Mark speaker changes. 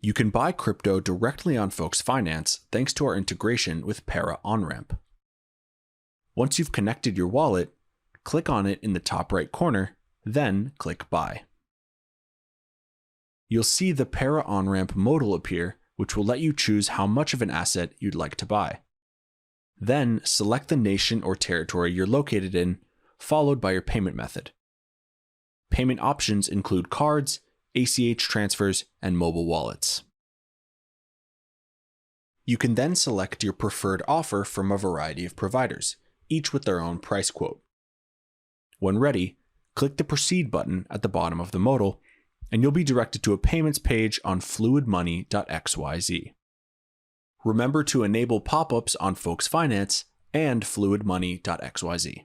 Speaker 1: You can buy crypto directly on Folks Finance thanks to our integration with Pera On-Ramp. Once you've connected your wallet, click on it in the top right corner, then click Buy. You'll see the Pera On-Ramp modal appear, which will let you choose how much of an asset you'd like to buy. Then select the nation or territory you're located in, followed by your payment method. Payment options include cards, ACH transfers, and mobile wallets. You can then select your preferred offer from a variety of providers, each with their own price quote. When ready, click the Proceed button at the bottom of the modal, and you'll be directed to a payments page on fluidmoney.xyz. Remember to enable pop-ups on Folks Finance and fluidmoney.xyz.